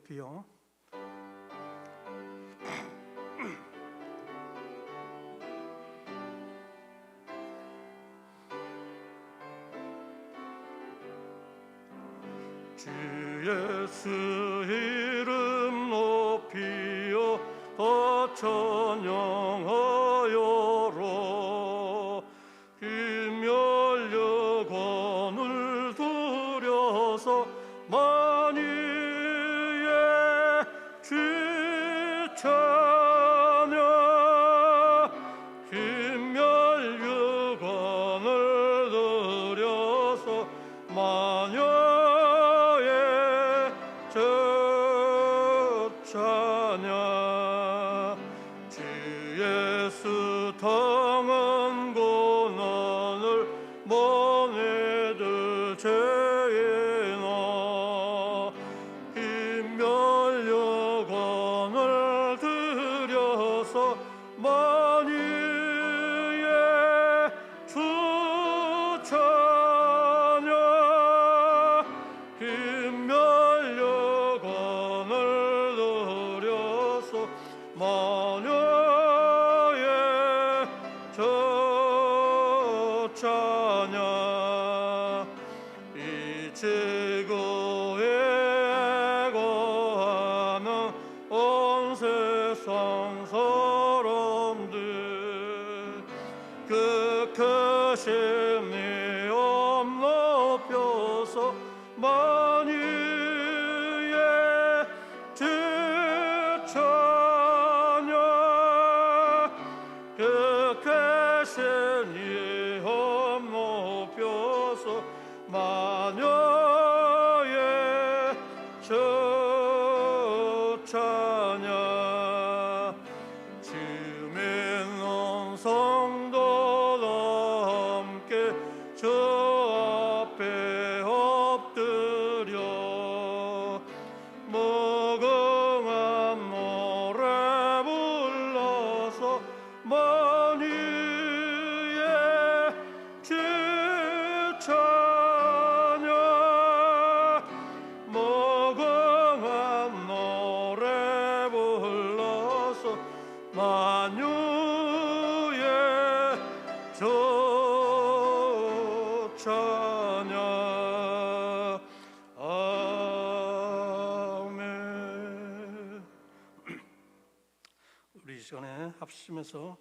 높이요. 주 예수 이름 높이요 더 찬양하여라. 김멸 영광을 들여서 만유의 주 찬양. 김멸 영광을 들여서 만유의 주 찬양. 주 예수 당한 고난을 모내들 죄나 김멸 영광을 들여서 만유의 주 찬양. 김멸 영광을 들여서 만유의 주 찬양. 이 지구에 거하는 온 세상 사람들 그 크신 이름 높여서 만유의 주 찬양. 그 크신 이름 높여서 만유의 주 찬양. 주 믿는 성도들 함께 주 앞에 엎드려 무궁한 노래 불러서 만유의 주 찬양. 무궁한 노래 불러서 만유의 주 찬양. 아멘. 우리 이 시간에 합심해서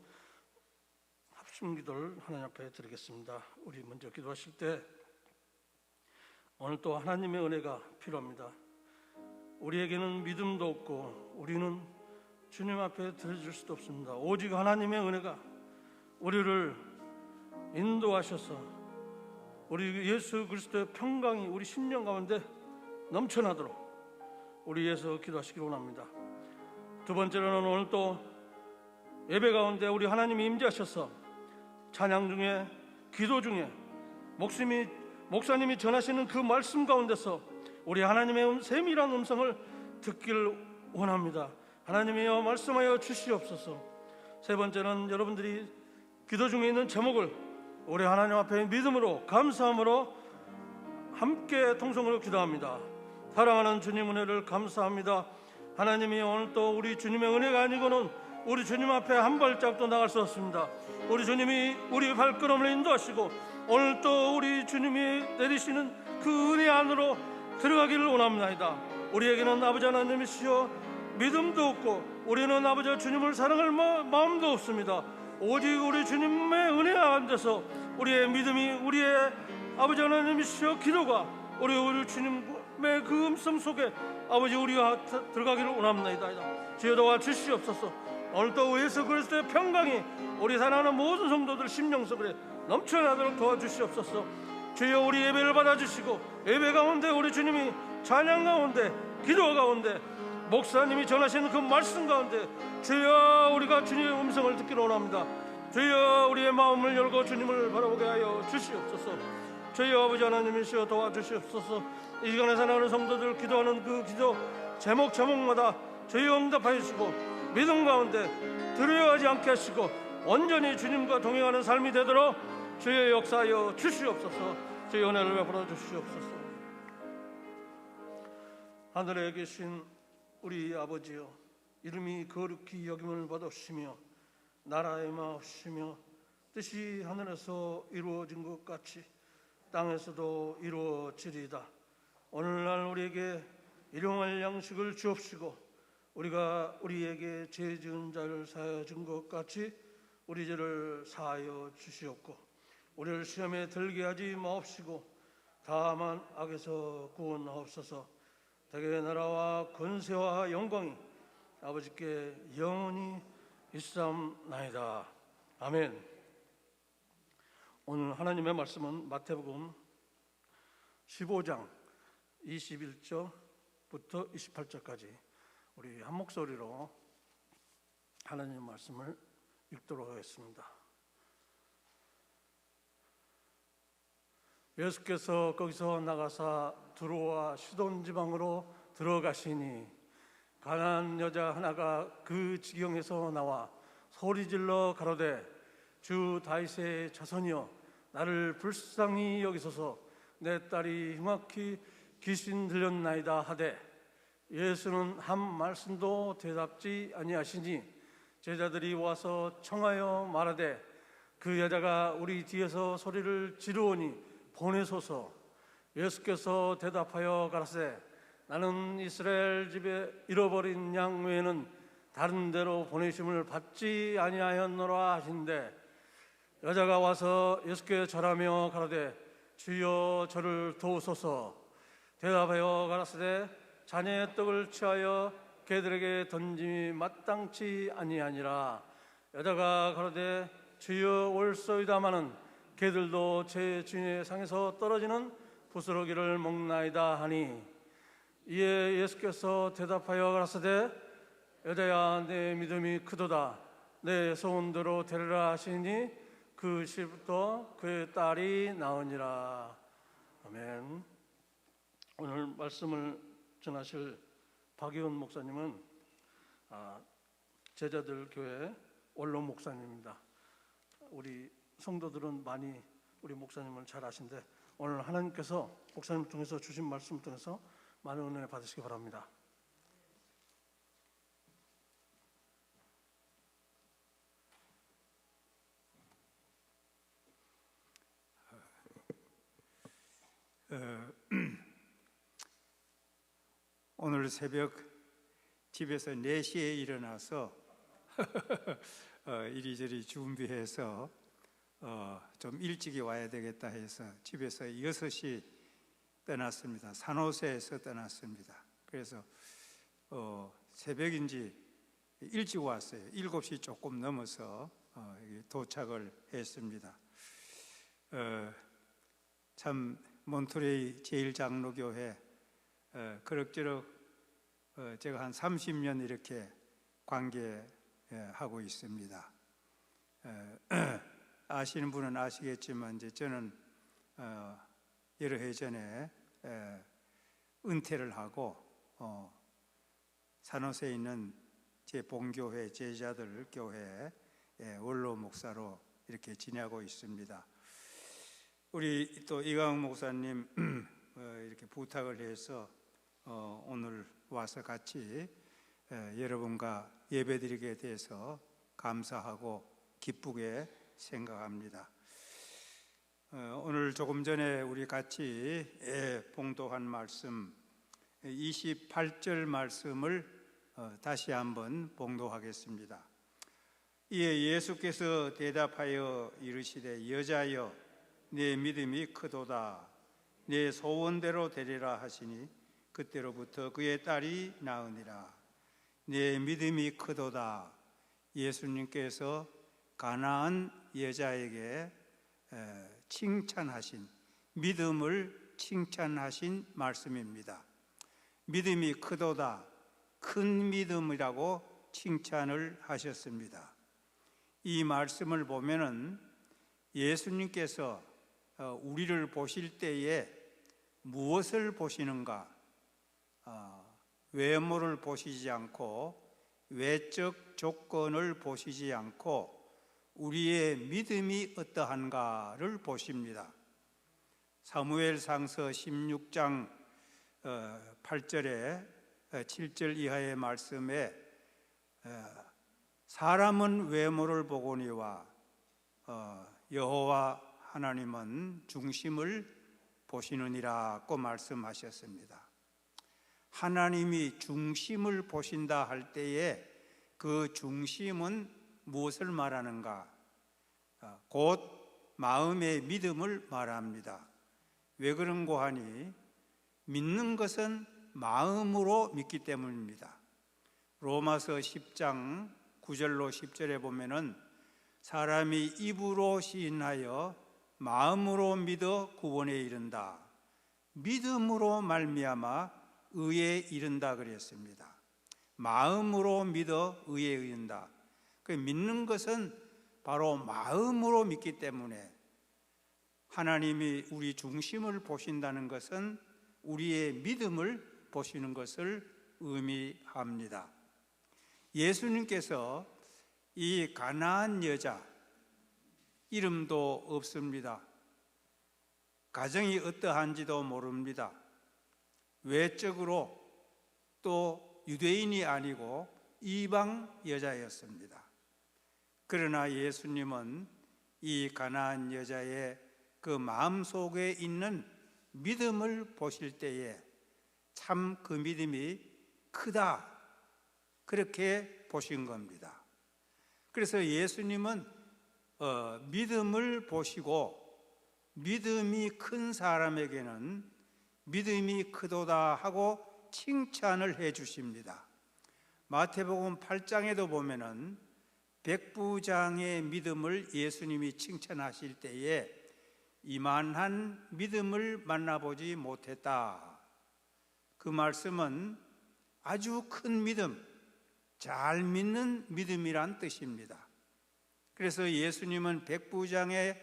합심 기도를 하나님 앞에 드리겠습니다. 우리 먼저 기도하실 때 오늘 또 하나님의 은혜가 필요합니다. 우리에게는 믿음도 없고 우리는 주님 앞에 드려줄 수도 없습니다. 오직 하나님의 은혜가 우리를 인도하셔서 우리 예수 그리스도의 평강이 우리 심령 가운데 넘쳐나도록 우리 위해서 기도하시기 원합니다. 두 번째로는 오늘 또 예배 가운데 우리 하나님이 임재하셔서 찬양 중에 기도 중에 목사님이 전하시는 그 말씀 가운데서 우리 하나님의 세밀한 음성을 듣기를 원합니다. 하나님이여 말씀하여 주시옵소서. 세 번째는 여러분들이 기도 중에 있는 제목을 우리 하나님 앞에 믿음으로 감사함으로 함께 통성으로 기도합니다. 사랑하는 주님 은혜를 감사합니다. 하나님이 오늘 또 우리 주님의 은혜가 아니고는 우리 주님 앞에 한 발짝도 나갈 수 없습니다. 우리 주님이 우리 발걸음을 인도하시고 오늘 또 우리 주님이 내리시는 그 은혜 안으로 들어가기를 원합니다. 우리에게는 아버지 하나님이시여 믿음도 없고 우리는 아버지 주님을 사랑할 마음도 없습니다. 오직 우리 주님의 은혜 안에서 우리의 믿음이 우리의 아버지 하나님이시여 기도가 우리 주님의 그 음성 속에 아버지 우리가 들어가기를 원합니다. 주여 도와 주시옵소서. 오늘 또 예수 그리스도의 평강이 우리 사랑하는 모든 성도들 심령 속에 넘쳐나도록 도와주시옵소서. 주여 우리 예배를 받아주시고 예배 가운데 우리 주님이 찬양 가운데 기도 가운데 목사님이 전하시는 그 말씀 가운데 주여 우리가 주님의 음성을 듣기를 원합니다. 주여 우리의 마음을 열고 주님을 바라보게 하여 주시옵소서. 주여 아버지 하나님이시여 도와주시옵소서. 이 시간에 사랑하는 성도들 기도하는 그 기도 제목마다 주여 응답하여 주시고 믿음 가운데 두려워하지 않게 하시고 온전히 주님과 동행하는 삶이 되도록 주의 역사하여 주시옵소서. 주의 은혜를 베풀어 주시옵소서. 하늘에 계신 우리 아버지여, 이름이 거룩히 여김을 받으시며 나라의 마옵시며 뜻이 하늘에서 이루어진 것 같이 땅에서도 이루어지리이다. 오늘날 우리에게 일용할 양식을 주옵시고 우리가 우리에게 죄 지은 자를 사하여 준 것 같이 우리 죄를 사하여 주시옵고 우리를 시험에 들게 하지 마옵시고 다만 악에서 구원하옵소서. 대개 나라와 권세와 영광이 아버지께 영원히 있사옵나이다. 아멘. 오늘 하나님의 말씀은 마태복음 15장 21절부터 28절까지 우리 한 목소리로 하나님의 말씀을 읽도록 하겠습니다. 예수께서 거기서 나가사 두로와 시돈 지방으로 들어가시니 가난한 여자 하나가 그 지경에서 나와 소리질러 가로되 주 다윗의 자손이여 나를 불쌍히 여기소서. 내 딸이 흉악히 귀신 들렸나이다 하되 예수는 한 말씀도 대답지 아니하시니 제자들이 와서 청하여 말하되 그 여자가 우리 뒤에서 소리를 지르오니 보내소서. 예수께서 대답하여 가라사대 나는 이스라엘 집에 잃어버린 양 외에는 다른 데로 보내심을 받지 아니하였노라 하신대 여자가 와서 예수께 절하며 가라되 주여 저를 도우소서. 대답하여 가라사대 자녀의 떡을 취하여 개들에게 던짐이 마땅치 아니하니라. 여자가 가라되 주여 올소이다마는 개들도 제 주인의 상에서 떨어지는 부스러기를 먹나이다 하니 이에 예수께서 대답하여 가라사대 여자야 내 믿음이 크도다. 내 소원대로 되리라 하시니 그 시부터 그의 딸이 나으니라. 아멘. 오늘 말씀을 전하실 박희원 목사님은 제자들 교회 원로 목사님입니다. 우리 성도들은 많이 우리 목사님을 잘 아신데 오늘 하나님께서 목사님 통해서 주신 말씀 통해서 많은 은혜 받으시기 바랍니다. 오늘 새벽 집에서 4시에 일어나서 이리저리 준비해서 좀 일찍이 와야 되겠다 해서 집에서 6시 떠났습니다. 산호세에서 떠났습니다. 그래서 새벽인지 일찍 왔어요. 7시 조금 넘어서 도착을 했습니다. 참 몬트레이 제일장로교회 그럭저럭 제가 한 30년 이렇게 관계하고 있습니다. 아시는 분은 아시겠지만 이제 저는 여러 해 전에 은퇴를 하고 산호세에 있는 제 본교회 제자들 교회 원로 목사로 이렇게 지내고 있습니다. 우리 또 이광 목사님 이렇게 부탁을 해서 오늘 와서 같이 여러분과 예배드리게 돼서 감사하고 기쁘게 생각합니다. 오늘 조금 전에 우리 같이 봉독한 말씀 28절 말씀을 다시 한번 봉독하겠습니다. 이에 예수께서 대답하여 이르시되 여자여 내 믿음이 크도다. 내 소원대로 되리라 하시니 그때로부터 그의 딸이 나으니라. 내 믿음이 크도다. 예수님께서 가나안 여자에게 칭찬하신 믿음을 칭찬하신 말씀입니다. 믿음이 크도다. 큰 믿음이라고 칭찬을 하셨습니다. 이 말씀을 보면은 예수님께서 우리를 보실 때에 무엇을 보시는가? 외모를 보시지 않고 외적 조건을 보시지 않고 우리의 믿음이 어떠한가를 보십니다. 사무엘상서 16장 8절에 7절 이하의 말씀에 사람은 외모를 보거니와 여호와 하나님은 중심을 보시느니라고 말씀하셨습니다. 하나님이 중심을 보신다 할 때에 그 중심은 무엇을 말하는가? 곧 마음의 믿음을 말합니다. 왜 그런고 하니 믿는 것은 마음으로 믿기 때문입니다. 로마서 10장 9절로 10절에 보면은 사람이 입으로 시인하여 마음으로 믿어 구원에 이른다. 믿음으로 말미암아 의에 이른다 그랬습니다. 마음으로 믿어 의에 이른다. 그 믿는 것은 바로 마음으로 믿기 때문에 하나님이 우리 중심을 보신다는 것은 우리의 믿음을 보시는 것을 의미합니다. 예수님께서 이 가나안 여자, 이름도 없습니다. 가정이 어떠한지도 모릅니다. 외적으로 또 유대인이 아니고 이방 여자였습니다. 그러나 예수님은 이 가나안 여자의 그 마음속에 있는 믿음을 보실 때에 참 그 믿음이 크다, 그렇게 보신 겁니다. 그래서 예수님은 믿음을 보시고 믿음이 큰 사람에게는 믿음이 크도다 하고 칭찬을 해 주십니다. 마태복음 8장에도 보면은 백부장의 믿음을 예수님이 칭찬하실 때에 이만한 믿음을 만나보지 못했다. 그 말씀은 아주 큰 믿음, 잘 믿는 믿음이란 뜻입니다. 그래서 예수님은 백부장의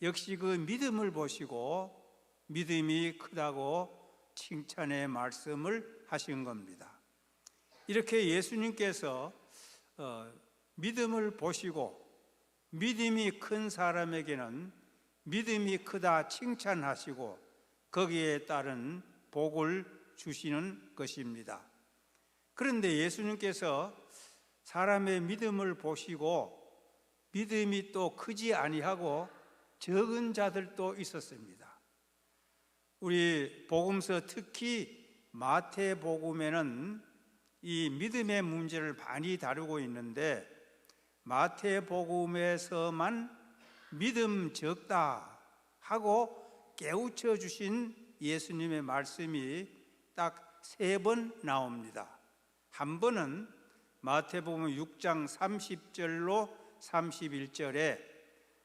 역시 그 믿음을 보시고 믿음이 크다고 칭찬의 말씀을 하신 겁니다. 이렇게 예수님께서 믿음을 보시고 믿음이 큰 사람에게는 믿음이 크다 칭찬하시고 거기에 따른 복을 주시는 것입니다. 그런데 예수님께서 사람의 믿음을 보시고 믿음이 또 크지 아니하고 적은 자들도 있었습니다. 우리 복음서 특히 마태복음에는 이 믿음의 문제를 많이 다루고 있는데 마태복음에서만 믿음 적다 하고 깨우쳐 주신 예수님의 말씀이 딱 3번 나옵니다. 한 번은 마태복음 6장 30절로 31절에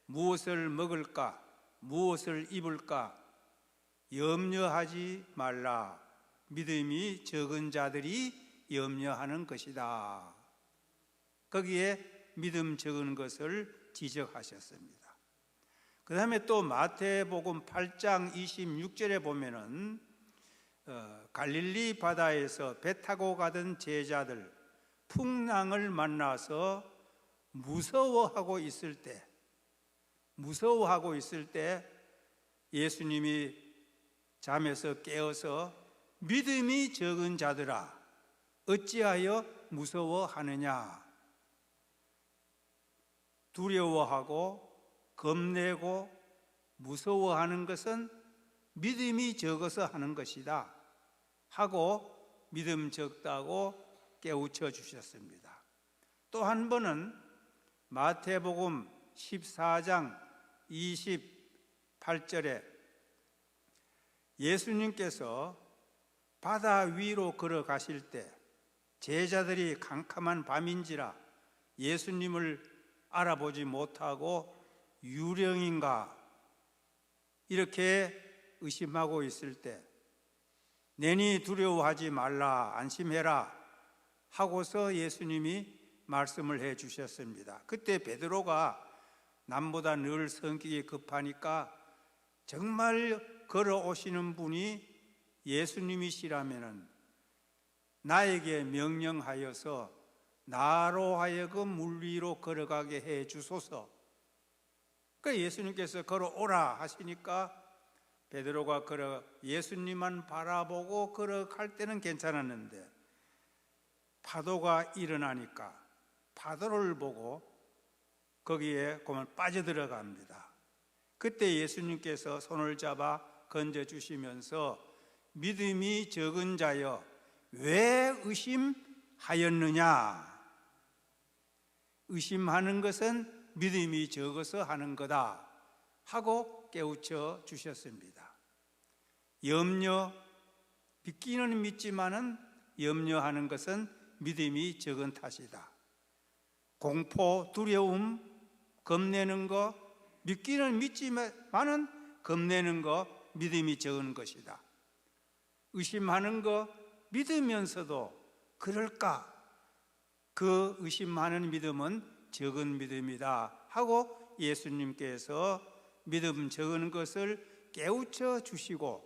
무엇을 먹을까, 무엇을 입을까 염려하지 말라. 믿음이 적은 자들이 염려하는 것이다. 거기에 믿음 적은 것을 지적하셨습니다. 그 다음에 또 마태복음 8장 26절에 보면은 갈릴리 바다에서 배 타고 가던 제자들 풍랑을 만나서 무서워하고 있을 때 예수님이 잠에서 깨어서 믿음이 적은 자들아 어찌하여 무서워하느냐. 두려워하고 겁내고 무서워하는 것은 믿음이 적어서 하는 것이다 하고 믿음 적다고 깨우쳐 주셨습니다. 또 한 번은 마태복음 14장 28절에 예수님께서 바다 위로 걸어가실 때 제자들이 캄캄한 밤인지라 예수님을 알아보지 못하고 유령인가 이렇게 의심하고 있을 때 내니 두려워하지 말라 안심해라 하고서 예수님이 말씀을 해 주셨습니다. 그때 베드로가 남보다 늘 성격이 급하니까 정말 걸어오시는 분이 예수님이시라면은 나에게 명령하여서 나로 하여금 물 위로 걸어가게 해 주소서. 그 예수님께서 걸어오라 하시니까 베드로가 걸어 예수님만 바라보고 걸어갈 때는 괜찮았는데 파도가 일어나니까 파도를 보고 거기에 그만 빠져들어갑니다. 그때 예수님께서 손을 잡아 건져주시면서 믿음이 적은 자여 왜 의심하였느냐? 의심하는 것은 믿음이 적어서 하는 거다 하고 깨우쳐 주셨습니다. 믿기는 믿지만은 염려하는 것은 믿음이 적은 탓이다. 공포, 두려움, 겁내는 거, 믿기는 믿지만은 겁내는 거, 믿음이 적은 것이다. 의심하는 거 믿으면서도 그럴까? 그 의심하는 믿음은 적은 믿음이다 하고 예수님께서 믿음 적은 것을 깨우쳐 주시고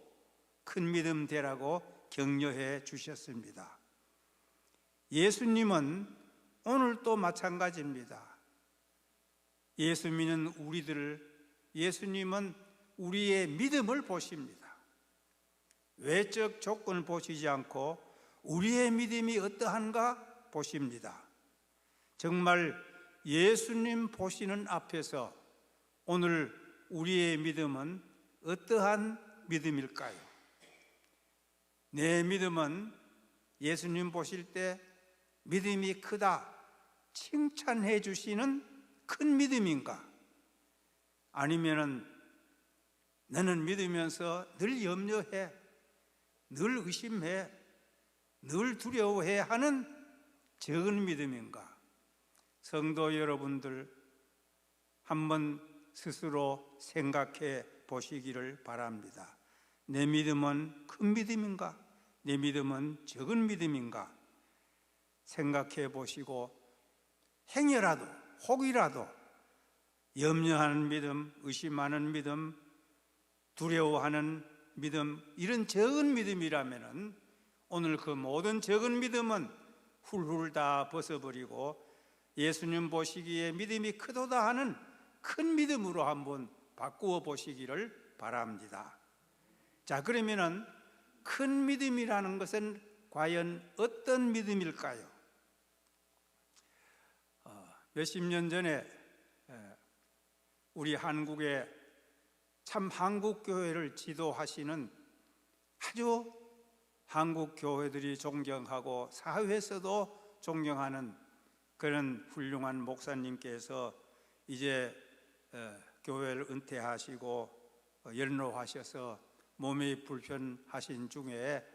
큰 믿음 되라고 격려해 주셨습니다. 예수님은 오늘도 마찬가지입니다. 예수님은 우리의 믿음을 보십니다. 외적 조건을 보시지 않고 우리의 믿음이 어떠한가 보십니다. 정말 예수님 보시는 앞에서 오늘 우리의 믿음은 어떠한 믿음일까요? 내 믿음은 예수님 보실 때 믿음이 크다 칭찬해 주시는 큰 믿음인가? 아니면은 나는 믿으면서 늘 염려해, 늘 의심해, 늘 두려워해 하는 적은 믿음인가? 성도 여러분들 한번 스스로 생각해 보시기를 바랍니다. 내 믿음은 큰 믿음인가? 내 믿음은 적은 믿음인가? 생각해 보시고 행여라도 혹이라도 염려하는 믿음, 의심하는 믿음, 두려워하는 믿음, 이런 적은 믿음이라면은 오늘 그 모든 적은 믿음은 훌훌 다 벗어버리고 예수님 보시기에 믿음이 크도다 하는 큰 믿음으로 한번 바꾸어 보시기를 바랍니다. 자, 그러면은 큰 믿음이라는 것은 과연 어떤 믿음일까요? 몇십 년 전에 우리 한국에 참 한국 교회를 지도하시는 아주 한국 교회들이 존경하고 사회에서도 존경하는 그런 훌륭한 목사님께서 이제 교회를 은퇴하시고 연로하셔서 몸이 불편하신 중에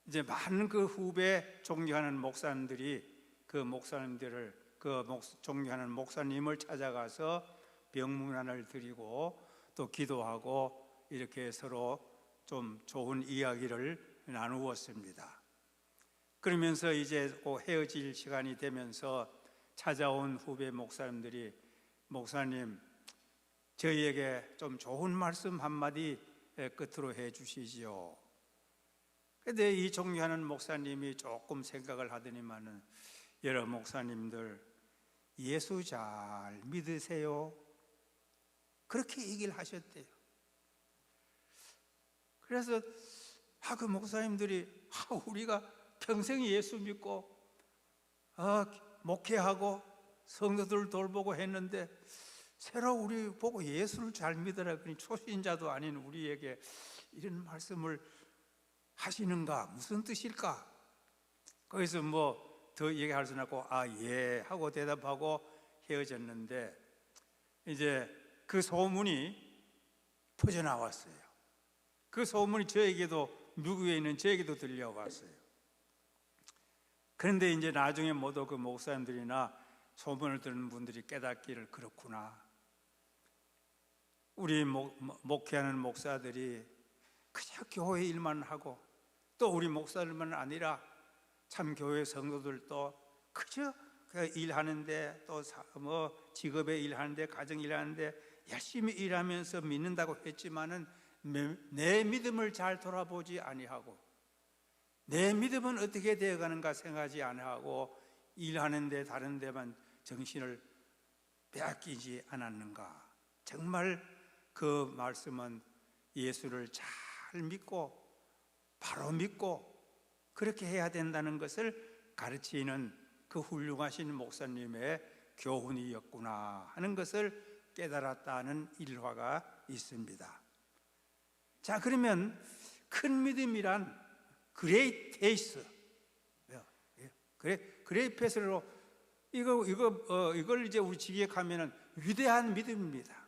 이제 많은 그 후배 존경하는 목사님들이 그 존경하는 목사님을 찾아가서 병문안을 드리고 또 기도하고 이렇게 서로 좀 좋은 이야기를 나누었습니다. 그러면서 이제 헤어질 시간이 되면서 찾아온 후배 목사님들이 목사님 저희에게 좀 좋은 말씀 한마디 끝으로 해 주시지요. 그런데 이 존경하는 목사님이 조금 생각을 하더니만은 여러 목사님들 예수 잘 믿으세요? 그렇게 얘기를 하셨대요. 그래서 그 목사님들이 우리가 평생 예수 믿고 목회하고 성도들 돌보고 했는데 새로 우리 보고 예수를 잘 믿으라 그러니 초신자도 아닌 우리에게 이런 말씀을 하시는가? 무슨 뜻일까? 거기서 뭐 더 얘기할 수는 없고 예 하고 대답하고 헤어졌는데 이제 그 소문이 퍼져나왔어요. 그 소문이 저에게도 미국에 있는 저에게도 들려왔어요. 그런데 이제 나중에 모두 그 목사님들이나 소문을 듣는 분들이 깨닫기를 그렇구나. 우리 목회하는 목사들이 그냥 교회 일만 하고 또 우리 목사들만 아니라 참 교회 성도들도 그저 일하는데 또 뭐 직업에 일하는데 가정 일하는데 열심히 일하면서 믿는다고 했지만은 내 믿음을 잘 돌아보지 아니하고 내 믿음은 어떻게 되어가는가 생각하지 아니하고 일하는데 다른 데만 정신을 빼앗기지 않았는가. 정말 그 말씀은 예수를 잘 믿고 바로 믿고 그렇게 해야 된다는 것을 가르치는 그 훌륭하신 목사님의 교훈이었구나 하는 것을 깨달았다는 일화가 있습니다. 자, 그러면 큰 믿음이란 그레이트 페이스, 그레이트 페이스로 이걸 이제 우리 직역하면은 위대한 믿음입니다.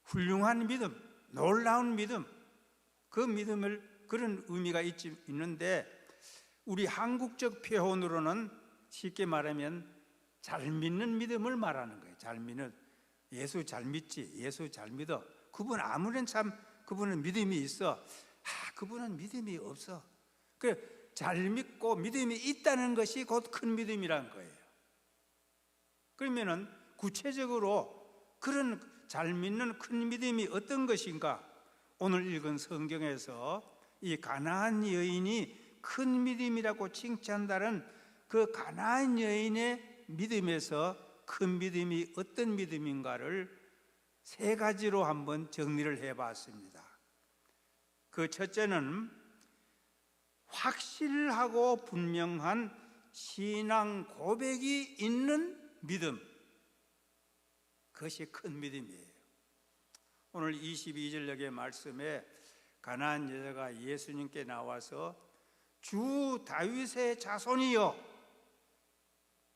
훌륭한 믿음, 놀라운 믿음, 그 믿음을 그런 의미가 있는데 우리 한국적 표현으로는 쉽게 말하면 잘 믿는 믿음을 말하는 거예요. 잘 믿는, 예수 잘 믿지, 예수 잘 믿어. 그분 아무런 참 그분은 믿음이 있어. 그분은 믿음이 없어. 그래, 잘 믿고 믿음이 있다는 것이 곧 큰 믿음이란 거예요. 그러면은 구체적으로 그런 잘 믿는 큰 믿음이 어떤 것인가? 오늘 읽은 성경에서 이 가나안 여인이 큰 믿음이라고 칭찬한다는 그 가나안 여인의 믿음에서 큰 믿음이 어떤 믿음인가를 세 가지로 한번 정리를 해봤습니다. 그 첫째는 확실하고 분명한 신앙 고백이 있는 믿음, 그것이 큰 믿음이에요. 오늘 22절 여기 말씀에 가나안 여자가 예수님께 나와서 주 다윗의 자손이여,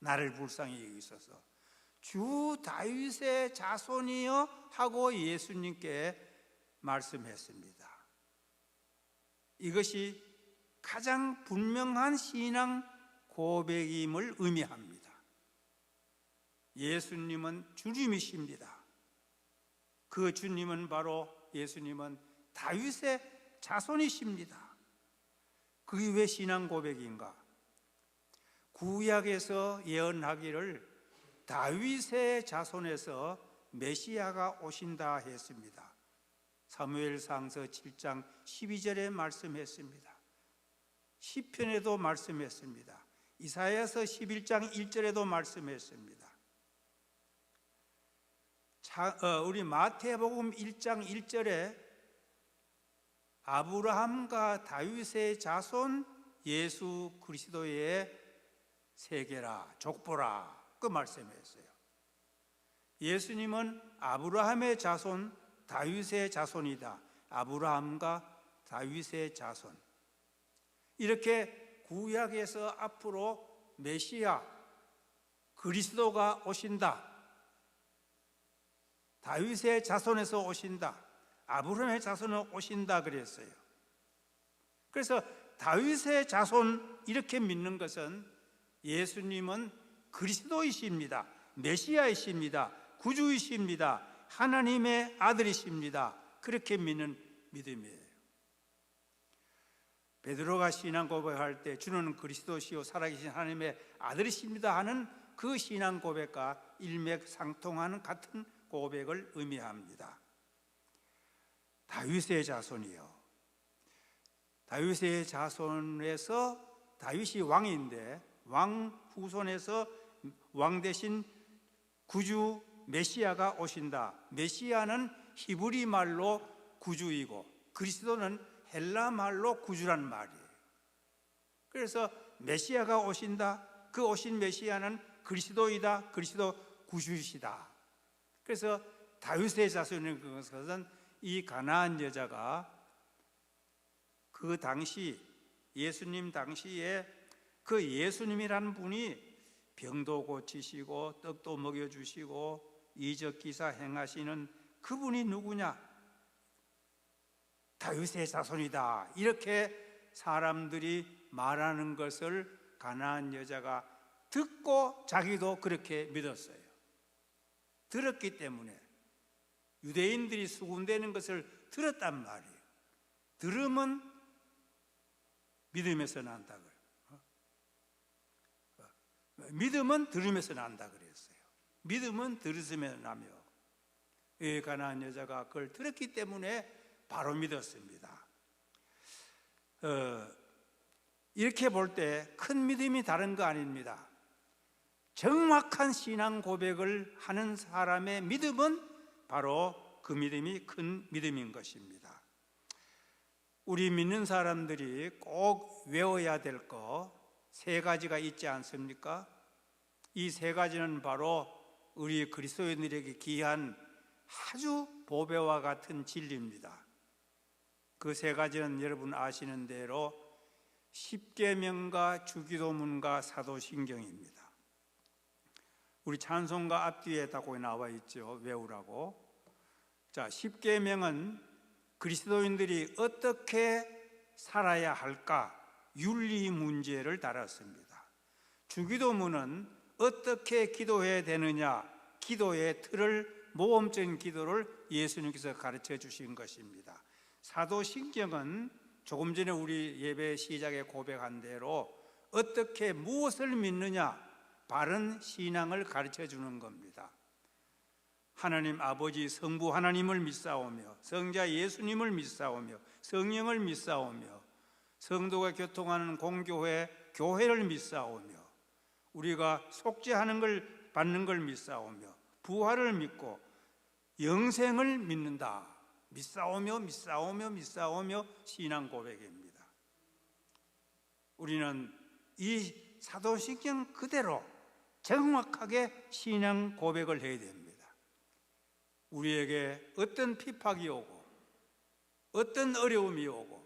나를 불쌍히 여기소서, 주 다윗의 자손이여 하고 예수님께 말씀했습니다. 이것이 가장 분명한 신앙 고백임을 의미합니다. 예수님은 주님이십니다. 그 주님은 바로 예수님은 다윗의 자손이십니다. 그게 왜 신앙 고백인가? 구약에서 예언하기를 다윗의 자손에서 메시아가 오신다 했습니다. 사무엘상서 7장 12절에 말씀했습니다. 시편에도 말씀했습니다. 이사야서 11장 1절에도 말씀했습니다. 우리 마태복음 1장 1절에 아브라함과 다윗의 자손 예수 그리스도의 세계라, 족보라, 그 말씀했어요. 예수님은 아브라함의 자손, 다윗의 자손이다. 아브라함과 다윗의 자손. 이렇게 구약에서 앞으로 메시아, 그리스도가 오신다. 다윗의 자손에서 오신다. 아브라함의 자손은 오신다 그랬어요. 그래서 다윗의 자손 이렇게 믿는 것은 예수님은 그리스도이십니다. 메시아이십니다. 구주이십니다. 하나님의 아들이십니다. 그렇게 믿는 믿음이에요. 베드로가 신앙 고백할 때 주는 그리스도시요 살아계신 하나님의 아들이십니다 하는 그 신앙 고백과 일맥상통하는 같은 고백을 의미합니다. 다윗의 자손이요. 다윗의 자손에서 다윗이 왕인데 왕 후손에서 왕 대신 구주 메시아가 오신다. 메시아는 히브리 말로 구주이고 그리스도는 헬라 말로 구주란 말이에요. 그래서 메시아가 오신다. 그 오신 메시아는 그리스도이다. 그리스도 구주이시다. 그래서 다윗의 자손인 것은 이 가나안 여자가 그 당시 예수님 당시에 그 예수님이라는 분이 병도 고치시고 떡도 먹여주시고 이적 기사 행하시는 그분이 누구냐? 다윗의 자손이다. 이렇게 사람들이 말하는 것을 가나안 여자가 듣고 자기도 그렇게 믿었어요. 들었기 때문에 유대인들이 수군대는 것을 들었단 말이에요. 들으면 믿음에서 난다 그래요. 믿음은 들음에서 난다 그랬어요. 믿음은 들으면 나며 가나안 여자가 그걸 들었기 때문에 바로 믿었습니다. 이렇게 볼 때 큰 믿음이 다른 거 아닙니다. 정확한 신앙 고백을 하는 사람의 믿음은 바로 그 믿음이 큰 믿음인 것입니다. 우리 믿는 사람들이 꼭 외워야 될 거 세 가지가 있지 않습니까? 이 세 가지는 바로 우리 그리스도인들에게 귀한 아주 보배와 같은 진리입니다. 그 세 가지는 여러분 아시는 대로 십계명과 주기도문과 사도신경입니다. 우리 찬송가 앞뒤에 다 거기 나와 있죠. 외우라고. 자, 십계명은 그리스도인들이 어떻게 살아야 할까 윤리 문제를 다뤘습니다. 주기도문은 어떻게 기도해야 되느냐 기도의 틀을, 모험적인 기도를 예수님께서 가르쳐 주신 것입니다. 사도신경은 조금 전에 우리 예배 시작에 고백한 대로 어떻게 무엇을 믿느냐 바른 신앙을 가르쳐 주는 겁니다. 하나님 아버지 성부 하나님을 믿사오며 성자 예수님을 믿사오며 성령을 믿사오며 성도가 교통하는 공교회 교회를 믿사오며 우리가 속죄하는 걸 받는 걸 믿사오며 부활을 믿고 영생을 믿는다. 믿사오며 믿사오며 믿사오며 신앙 고백입니다. 우리는 이 사도신경 그대로 정확하게 신앙 고백을 해야 됩니다. 우리에게 어떤 핍박이 오고 어떤 어려움이 오고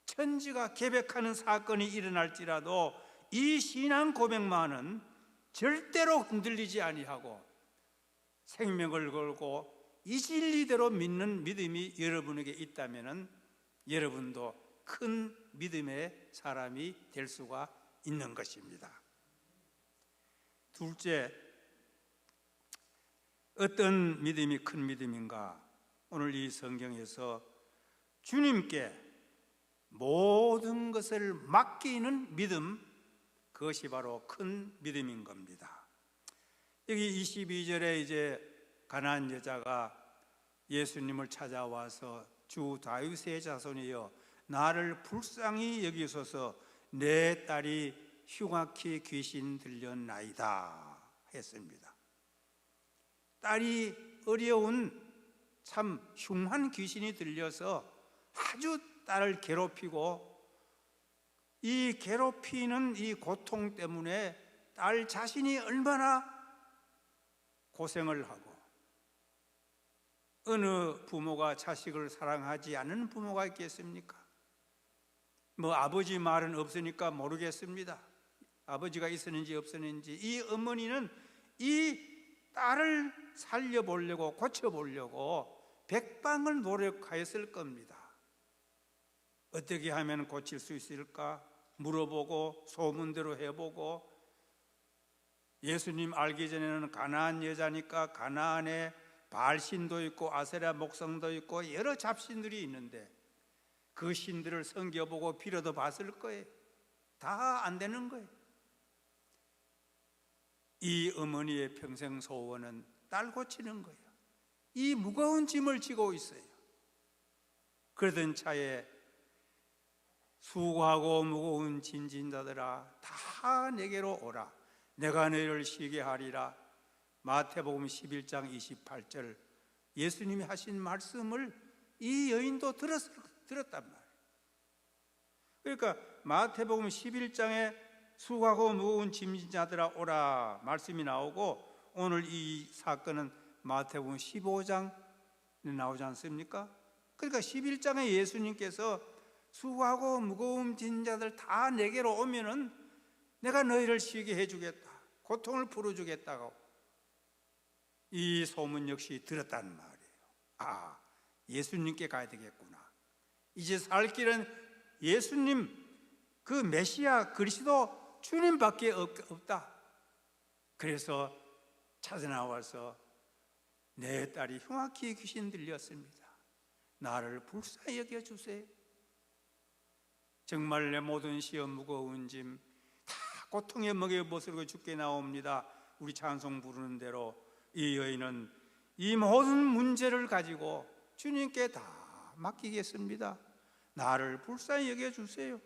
천지가 개벽하는 사건이 일어날지라도 이 신앙 고백만은 절대로 흔들리지 아니하고 생명을 걸고 이 진리대로 믿는 믿음이 여러분에게 있다면 여러분도 큰 믿음의 사람이 될 수가 있는 것입니다. 둘째, 어떤 믿음이 큰 믿음인가? 오늘 이 성경에서 주님께 모든 것을 맡기는 믿음, 그것이 바로 큰 믿음인 겁니다. 여기 22절에 이제 가나안 여자가 예수님을 찾아와서 주 다윗의 자손이여 나를 불쌍히 여기소서 내 딸이 흉악히 귀신 들렸나이다 했습니다. 딸이 어려운 참 흉한 귀신이 들려서 아주 딸을 괴롭히고 이 괴롭히는 이 고통 때문에 딸 자신이 얼마나 고생을 하고 어느 부모가 자식을 사랑하지 않는 부모가 있겠습니까? 뭐 아버지 말은 없으니까 모르겠습니다. 아버지가 있었는지 없었는지 이 어머니는 이 딸을 살려보려고 고쳐보려고 백방을 노력하였을 겁니다. 어떻게 하면 고칠 수 있을까 물어보고 소문대로 해보고 예수님 알기 전에는 가나안 여자니까 가나안에 바알신도 있고 아세라 목성도 있고 여러 잡신들이 있는데 그 신들을 섬겨보고 빌어도 봤을 거예요. 다 안 되는 거예요. 이 어머니의 평생 소원은 딸 고치는 거예요. 이 무거운 짐을 지고 있어요. 그러던 차에 수고하고 무거운 짐진자들아 다 내게로 오라 내가 너희를 쉬게 하리라. 마태복음 11장 28절 예수님이 하신 말씀을 이 여인도 들었단 말이에요. 그러니까 마태복음 11장에 수고하고 무거운 짐진자들아 오라 말씀이 나오고 오늘 이 사건은 마태복음 15장에 나오지 않습니까? 그러니까 11장에 예수님께서 수고하고 무거운 짐자들 다 내게로 오면은 내가 너희를 쉬게 해주겠다. 고통을 풀어주겠다고 이 소문 역시 들었단 말이에요. 아, 예수님께 가야 되겠구나. 이제 살 길은 예수님 그 메시아 그리스도 주님밖에 없다. 그래서 찾아 나와서 내 딸이 흉악히 귀신 들렸습니다. 나를 불쌍히 여겨주세요. 정말 내 모든 시험 무거운 짐 다 고통에 먹여 벗으고 죽게 나옵니다. 우리 찬송 부르는 대로 이 여인은 이 모든 문제를 가지고 주님께 다 맡기겠습니다. 나를 불쌍히 여겨주세요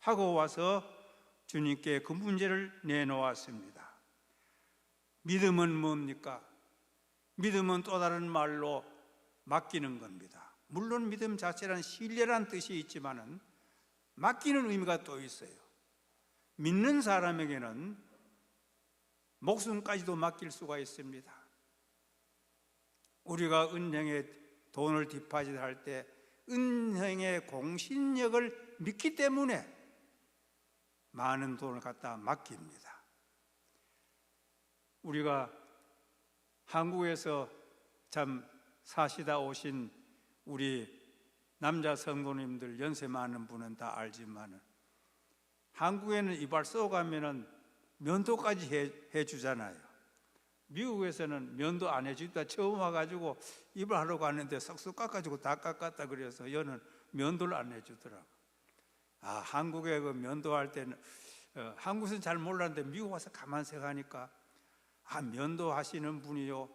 하고 와서 주님께 그 문제를 내놓았습니다. 믿음은 뭡니까? 믿음은 또 다른 말로 맡기는 겁니다. 물론 믿음 자체란 신뢰란 뜻이 있지만은 맡기는 의미가 또 있어요. 믿는 사람에게는 목숨까지도 맡길 수가 있습니다. 우리가 은행에 돈을 디파짓할 때 은행의 공신력을 믿기 때문에 많은 돈을 갖다 맡깁니다. 우리가 한국에서 참 사시다 오신 우리 남자 성도님들, 연세 많은 분은 다 알지만 한국에는 이발소 가면은 면도까지 해주잖아요. 미국에서는 면도 안 해주다 처음 와가지고 이발하러 갔는데 싹싹 깎아주고 다 깎았다 그래서 여는 면도를 안 해주더라고. 한국에 그 면도할 때는 한국에서는 잘 몰랐는데 미국 와서 가만 생각하니까 면도하시는 분이요,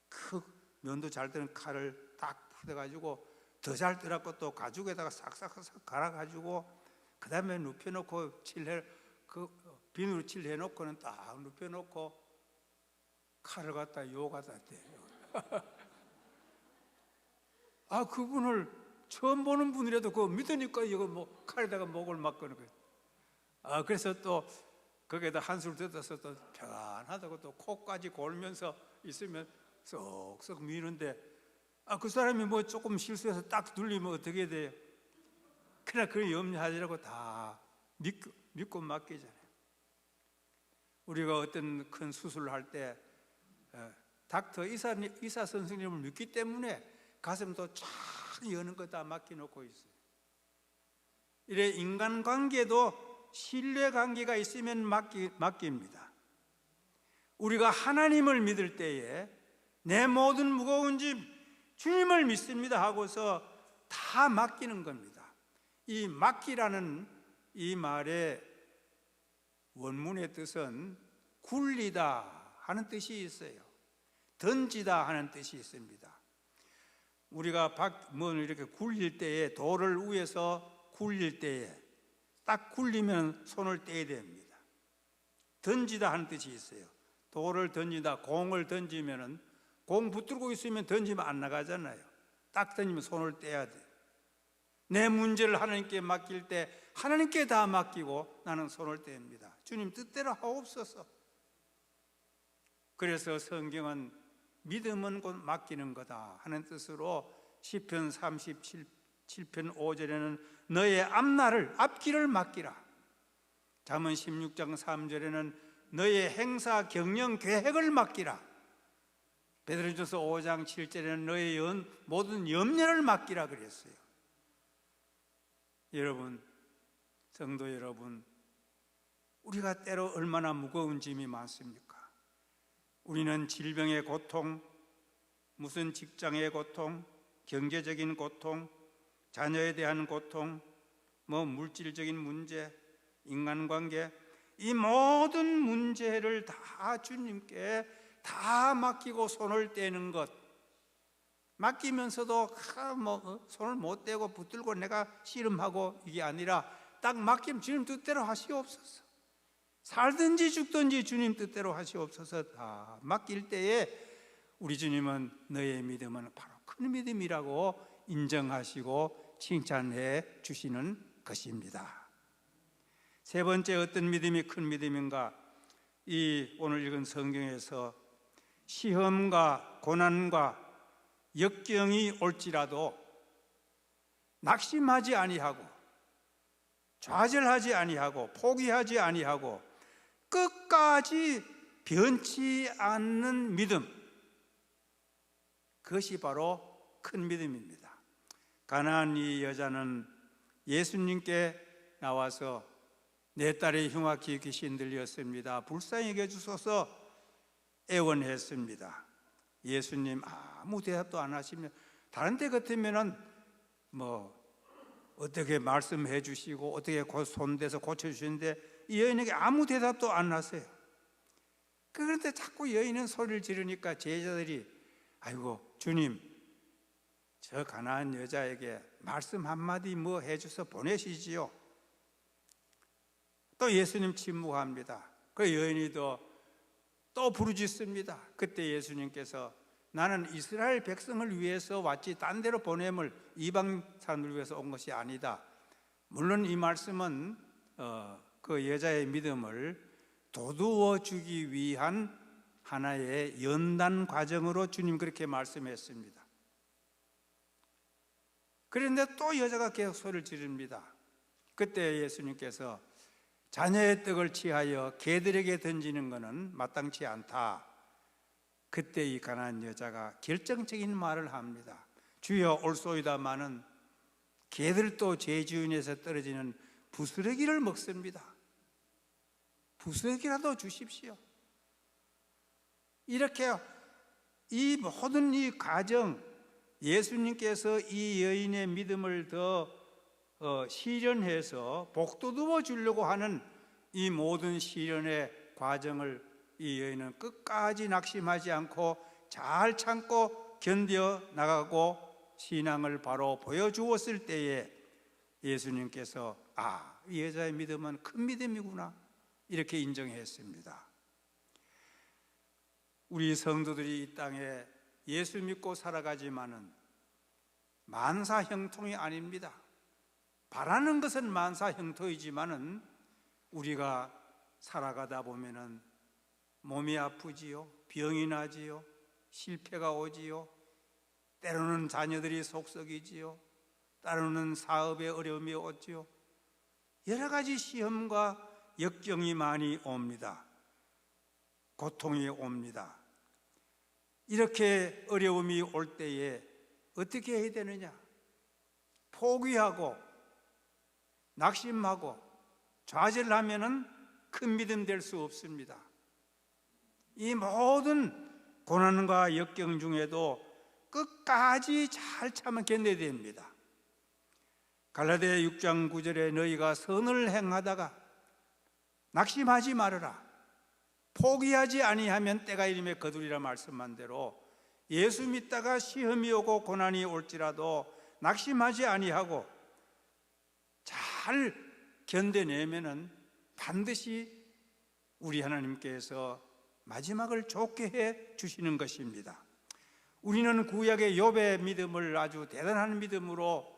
그 면도 잘 되는 칼을 딱 풀어가지고 더 잘 뜨라고 또 가죽에다가 싹싹싹 갈아가지고 그 다음에 눕혀놓고 비누로 칠해놓고는 딱 눕혀놓고 칼을 갖다 요가다 대요. 그분을 처음 보는 분이라도 그거 믿으니까 이거 뭐 칼에다가 목을 막거는 거예요. 그래서 또 거기에다 한술 뜯어서 또 편안하다고 또 코까지 골면서 있으면 쏙쏙 미는데 그 사람이 뭐 조금 실수해서 딱 눌리면 어떻게 돼요? 그러나 그걸 염려하지라고 다 믿고 맡기잖아요. 우리가 어떤 큰 수술을 할 때 닥터 의사 선생님을 믿기 때문에 가슴도 쫙 여는 거 다 맡겨놓고 있어요. 이래 인간관계도 신뢰관계가 있으면 맡깁니다. 우리가 하나님을 믿을 때에 내 모든 무거운 짐 주님을 믿습니다 하고서 다 맡기는 겁니다. 이 맡기라는 이 말의 원문의 뜻은 굴리다 하는 뜻이 있어요. 던지다 하는 뜻이 있습니다. 우리가 이렇게 굴릴 때에, 돌을 위에서 굴릴 때에 딱 굴리면 손을 떼야 됩니다. 던지다 하는 뜻이 있어요. 돌을 던지다, 공을 던지면은 공 붙들고 있으면 던지면 안 나가잖아요. 딱 던지면 손을 떼야 돼요. 내 문제를 하나님께 맡길 때 하나님께 다 맡기고 나는 손을 뗍니다. 주님 뜻대로 하옵소서. 그래서 성경은 믿음은 곧 맡기는 거다 하는 뜻으로 시편 37편 5절에는 너의 앞길을 맡기라. 잠언 16장 3절에는 너의 행사 경영 계획을 맡기라. 베드로전서 5장 7절에는 너의 모든 염려를 맡기라 그랬어요. 여러분, 성도 여러분, 우리가 때로 얼마나 무거운 짐이 많습니까? 우리는 질병의 고통, 무슨 직장의 고통, 경제적인 고통, 자녀에 대한 고통, 물질적인 문제, 인간관계, 이 모든 문제를 다 주님께 다 맡기고 손을 떼는 것, 맡기면서도 손을 못 떼고 붙들고 내가 씨름하고 이게 아니라 딱 맡기면 주님 뜻대로 하시옵소서. 살든지 죽든지 주님 뜻대로 하시옵소서. 다 맡길 때에 우리 주님은 너의 믿음은 바로 큰 믿음이라고 인정하시고 칭찬해 주시는 것입니다. 세 번째, 어떤 믿음이 큰 믿음인가? 이 오늘 읽은 성경에서 시험과 고난과 역경이 올지라도 낙심하지 아니하고 좌절하지 아니하고 포기하지 아니하고 끝까지 변치 않는 믿음, 그것이 바로 큰 믿음입니다. 가나안 이 여자는 예수님께 나와서 내 딸의 흉악히 귀신 들렸습니다, 불쌍히 여겨주소서 애원했습니다. 예수님 아무 대답도 안 하시면, 다른 데 같으면은 어떻게 말씀해 주시고 어떻게 손대서 고쳐주시는데 이 여인에게 아무 대답도 안 하세요. 그런데 자꾸 여인은 소리를 지르니까 제자들이 아이고 주님, 저 가난한 여자에게 말씀 한마디 해줘서 보내시지요. 또 예수님 침묵합니다. 그 여인이 또 부르짖습니다. 그때 예수님께서 나는 이스라엘 백성을 위해서 왔지 딴 데로 보냄을 이방 사람을 위해서 온 것이 아니다. 물론 이 말씀은 그 여자의 믿음을 돋우어 주기 위한 하나의 연단 과정으로 주님 그렇게 말씀했습니다. 그런데 또 여자가 계속 소리를 지릅니다. 그때 예수님께서 자녀의 떡을 취하여 개들에게 던지는 것은 마땅치 않다. 그때 이 가난한 여자가 결정적인 말을 합니다. 주여 올소이다마는 개들도 제 주인에서 떨어지는 부스러기를 먹습니다. 부스러기라도 주십시오. 이렇게 이 모든 이 과정, 예수님께서 이 여인의 믿음을 더 시련해서 복돋워 주려고 하는 이 모든 시련의 과정을 이 여인은 끝까지 낙심하지 않고 잘 참고 견뎌 나가고 신앙을 바로 보여주었을 때에 예수님께서 이 여자의 믿음은 큰 믿음이구나 이렇게 인정했습니다. 우리 성도들이 이 땅에 예수 믿고 살아가지만은 만사형통이 아닙니다. 바라는 것은 만사형통이지만은 우리가 살아가다 보면은 몸이 아프지요, 병이 나지요, 실패가 오지요, 때로는 자녀들이 속썩이지요, 때로는 사업에 어려움이 오지요. 여러 가지 시험과 역경이 많이 옵니다. 고통이 옵니다. 이렇게 어려움이 올 때에 어떻게 해야 되느냐? 포기하고 낙심하고 좌절하면은 큰 믿음 될 수 없습니다. 이 모든 고난과 역경 중에도 끝까지 잘 참아 견뎌야 됩니다. 갈라디아 6장 9절에 너희가 선을 행하다가 낙심하지 말아라. 포기하지 아니하면 때가 이름에 거두리라 말씀한 대로 예수 믿다가 시험이 오고 고난이 올지라도 낙심하지 아니하고 잘 견뎌내면은 반드시 우리 하나님께서 마지막을 좋게 해 주시는 것입니다. 우리는 구약의 욥의 믿음을 아주 대단한 믿음으로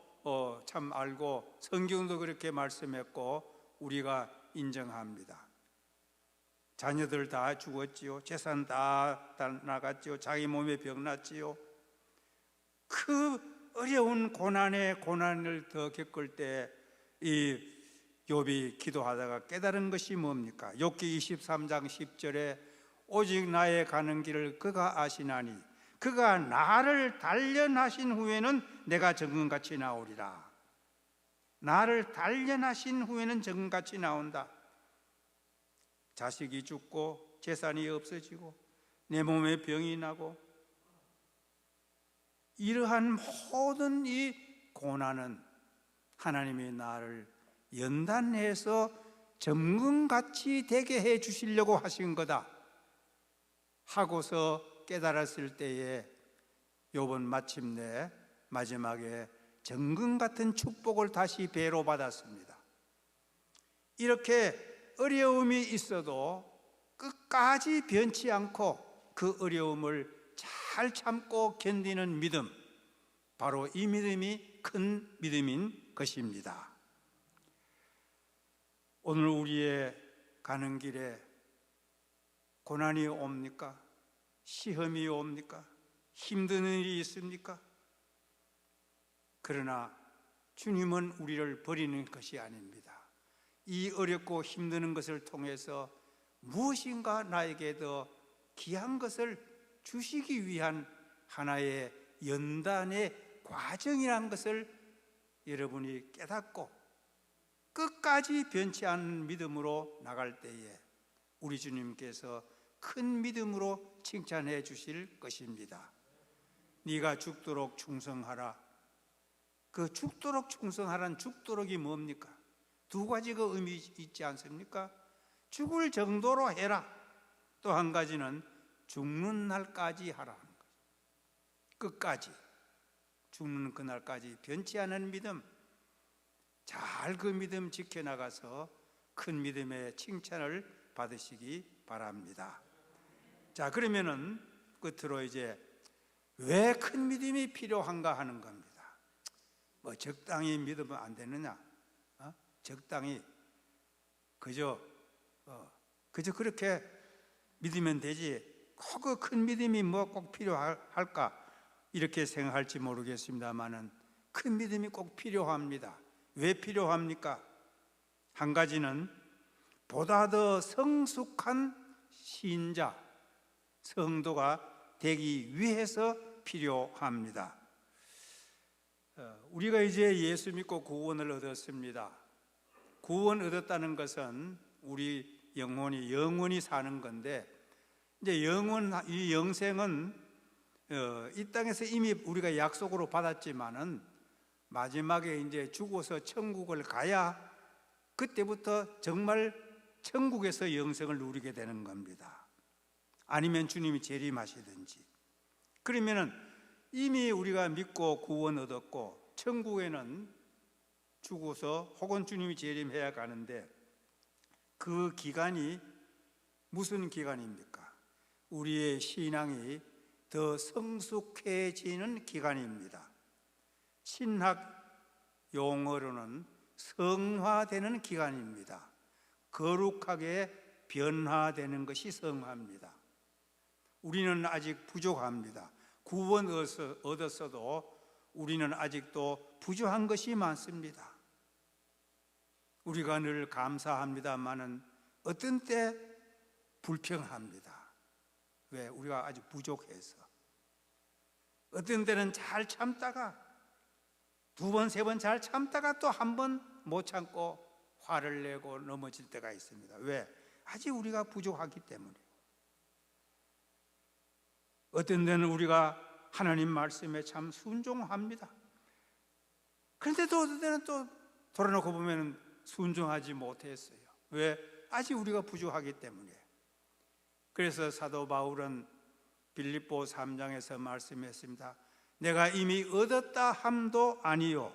참 알고 성경도 그렇게 말씀했고 우리가 인정합니다. 자녀들 다 죽었지요. 재산 다 나갔지요. 자기 몸에 병 났지요. 그 어려운 고난을 더 겪을 때 이 욥이 기도하다가 깨달은 것이 뭡니까? 욥기 23장 10절에 오직 나의 가는 길을 그가 아시나니 그가 나를 단련하신 후에는 내가 정금같이 나오리라. 나를 단련하신 후에는 정금같이 나온다. 자식이 죽고 재산이 없어지고 내 몸에 병이 나고 이러한 모든 이 고난은 하나님이 나를 연단해서 점검같이 되게 해 주시려고 하신 거다 하고서 깨달았을 때에 욥은 마침내 마지막에 정금 같은 축복을 다시 배로 받았습니다. 이렇게 어려움이 있어도 끝까지 변치 않고 그 어려움을 잘 참고 견디는 믿음, 바로 이 믿음이 큰 믿음인 것입니다. 오늘 우리의 가는 길에 고난이 옵니까? 시험이 옵니까? 힘든 일이 있습니까? 그러나 주님은 우리를 버리는 것이 아닙니다. 이 어렵고 힘든 것을 통해서 무엇인가 나에게 더 귀한 것을 주시기 위한 하나의 연단의 과정이라는 것을 여러분이 깨닫고 끝까지 변치 않는 믿음으로 나갈 때에 우리 주님께서 큰 믿음으로 칭찬해 주실 것입니다. 네가 죽도록 충성하라. 그 죽도록 충성하라는 죽도록이 뭡니까? 두 가지가 의미 있지 않습니까? 죽을 정도로 해라. 또 한 가지는 죽는 날까지 하라는 것. 끝까지 죽는 그날까지 변치 않은 믿음, 잘 그 믿음 지켜나가서 큰 믿음의 칭찬을 받으시기 바랍니다. 자, 그러면은 끝으로 이제 왜 큰 믿음이 필요한가 하는 겁니다. 뭐 적당히 믿으면 안 되느냐? 적당히 그저 그렇게 믿으면 되지 그 큰 믿음이 뭐 꼭 필요할까 이렇게 생각할지 모르겠습니다만은 큰 믿음이 꼭 필요합니다. 왜 필요합니까? 한 가지는 보다 더 성숙한 신자, 성도가 되기 위해서 필요합니다. 우리가 이제 예수 믿고 구원을 얻었습니다. 구원 얻었다는 것은 우리 영원히 사는 건데, 이제 이 영생은 이 땅에서 이미 우리가 약속으로 받았지만은 마지막에 이제 죽어서 천국을 가야 그때부터 정말 천국에서 영생을 누리게 되는 겁니다. 아니면 주님이 재림하시든지. 그러면은 이미 우리가 믿고 구원 얻었고 천국에는 죽어서 혹은 주님이 재림해야 가는데, 그 기간이 무슨 기간입니까? 우리의 신앙이 더 성숙해지는 기간입니다. 신학 용어로는 성화되는 기간입니다. 거룩하게 변화되는 것이 성화입니다. 우리는 아직 부족합니다. 구원 얻었어도 우리는 아직도 부족한 것이 많습니다. 우리가 늘 감사합니다만은 어떤 때 불평합니다. 왜? 우리가 아직 부족해서. 어떤 때는 잘 참다가 두 번, 세 번 잘 참다가 또 한 번 못 참고 화를 내고 넘어질 때가 있습니다. 왜? 아직 우리가 부족하기 때문에. 어떤 데는 우리가 하나님 말씀에 참 순종합니다. 그런데도 어떤 데는 또 돌아놓고 보면 순종하지 못했어요. 왜? 아직 우리가 부족하기 때문에. 그래서 사도 바울은 빌립보 3장에서 말씀했습니다. 내가 이미 얻었다 함도 아니요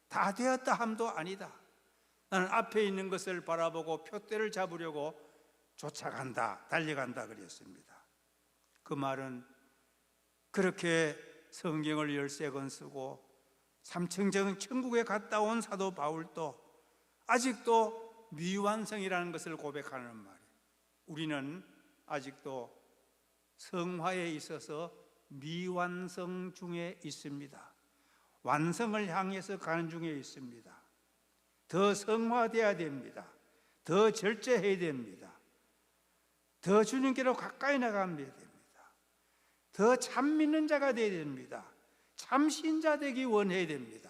다 되었다 함도 아니다. 나는 앞에 있는 것을 바라보고 표대를 잡으려고 쫓아간다, 달려간다 그랬습니다. 그 말은 그렇게 성경을 13권 쓰고 삼층정 천국에 갔다 온 사도 바울도 아직도 미완성이라는 것을 고백하는 말이에요. 우리는 아직도 성화에 있어서 미완성 중에 있습니다. 완성을 향해서 가는 중에 있습니다. 더 성화되어야 됩니다. 더 절제해야 됩니다. 더 주님께로 가까이 나가야 됩니다. 더 참 믿는 자가 되어야 됩니다. 참 신자 되기 원해야 됩니다.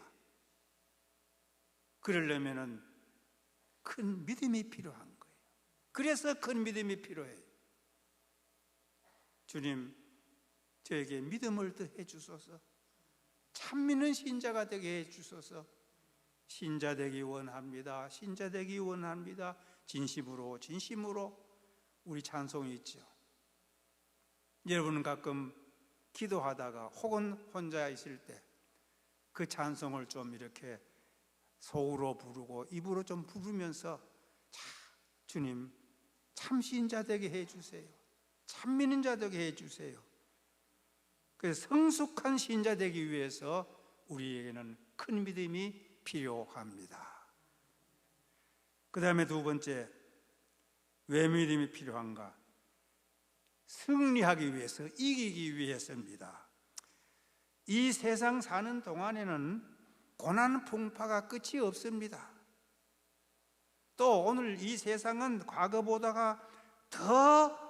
그러려면은 큰 믿음이 필요한 거예요. 그래서 큰 믿음이 필요해요. 주님, 저에게 믿음을 더해 주소서. 참 믿는 신자가 되게 해 주소서. 신자 되기 원합니다. 신자 되기 원합니다. 진심으로 우리 찬송이 있죠. 여러분은 가끔 기도하다가 혹은 혼자 있을 때 그 찬송을 좀 이렇게 속으로 부르고 입으로 좀 부르면서 주님, 참 신자 되게 해 주세요. 참 믿는 자 되게 해 주세요. 그래서 성숙한 신자 되기 위해서 우리에게는 큰 믿음이 필요합니다. 그 다음에 두 번째, 왜 믿음이 필요한가? 승리하기 위해서, 이기기 위해서입니다. 이 세상 사는 동안에는 고난 풍파가 끝이 없습니다. 또 오늘 이 세상은 과거보다가 더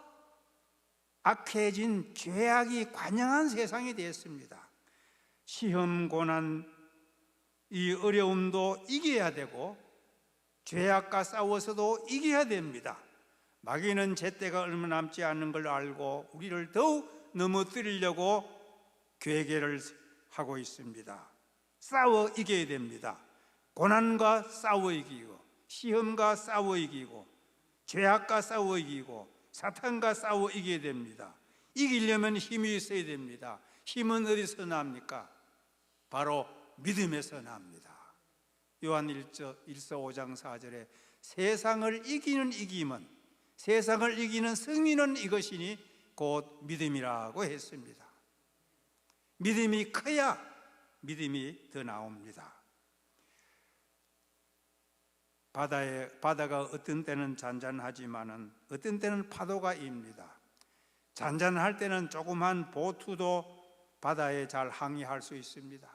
악해진 죄악이 관영한 세상이 되었습니다. 시험, 고난, 이 어려움도 이겨야 되고 죄악과 싸워서도 이겨야 됩니다. 마귀는 제때가 얼마 남지 않는 걸 알고 우리를 더욱 넘어뜨리려고 괴계를 하고 있습니다. 싸워 이겨야 됩니다. 고난과 싸워 이기고, 시험과 싸워 이기고, 죄악과 싸워 이기고, 사탄과 싸워 이겨야 됩니다. 이기려면 힘이 있어야 됩니다. 힘은 어디서 납니까? 바로 믿음에서 납니다. 요한 1서 5장 4절에 세상을 이기는 이김은, 세상을 이기는 승리는 이것이니 곧 믿음이라고 했습니다. 믿음이 커야 믿음이 더 나옵니다. 바다가 어떤 때는 잔잔하지만은 어떤 때는 파도가 입니다. 잔잔할 때는 조그만 보트도 바다에 잘 항해할 수 있습니다.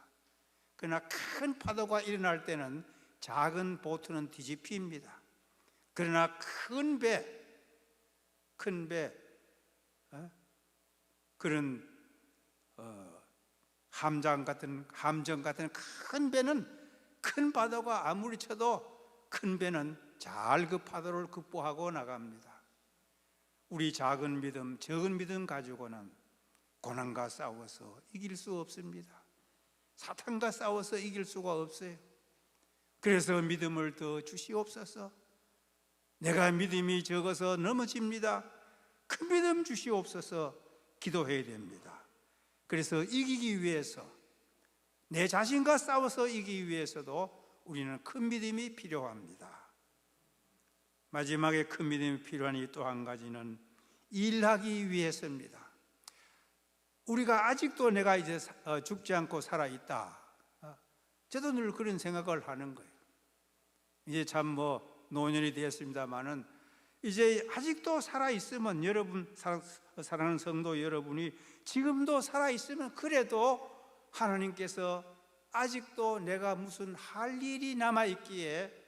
그러나 큰 파도가 일어날 때는 작은 보트는 뒤집힙니다. 그러나 큰 배, 그런 함정 같은 큰 배는 큰 파도가 아무리 쳐도 큰 배는 잘 그 파도를 극복하고 나갑니다. 우리 작은 믿음, 적은 믿음 가지고는 고난과 싸워서 이길 수 없습니다. 사탄과 싸워서 이길 수가 없어요. 그래서 믿음을 더 주시옵소서. 내가 믿음이 적어서 넘어집니다. 큰 믿음 주시옵소서. 기도해야 됩니다. 그래서 이기기 위해서, 내 자신과 싸워서 이기기 위해서도 우리는 큰 믿음이 필요합니다. 마지막에 큰 믿음이 필요한 이 또 한 가지는 일하기 위해서입니다. 우리가 아직도 내가 이제 죽지 않고 살아있다. 저도 늘 그런 생각을 하는 거예요. 이제 참 노년이 되었습니다마는 이제 아직도 살아있으면, 여러분 사랑하는 성도 여러분이 지금도 살아있으면 그래도 하나님께서 아직도 내가 무슨 할 일이 남아있기에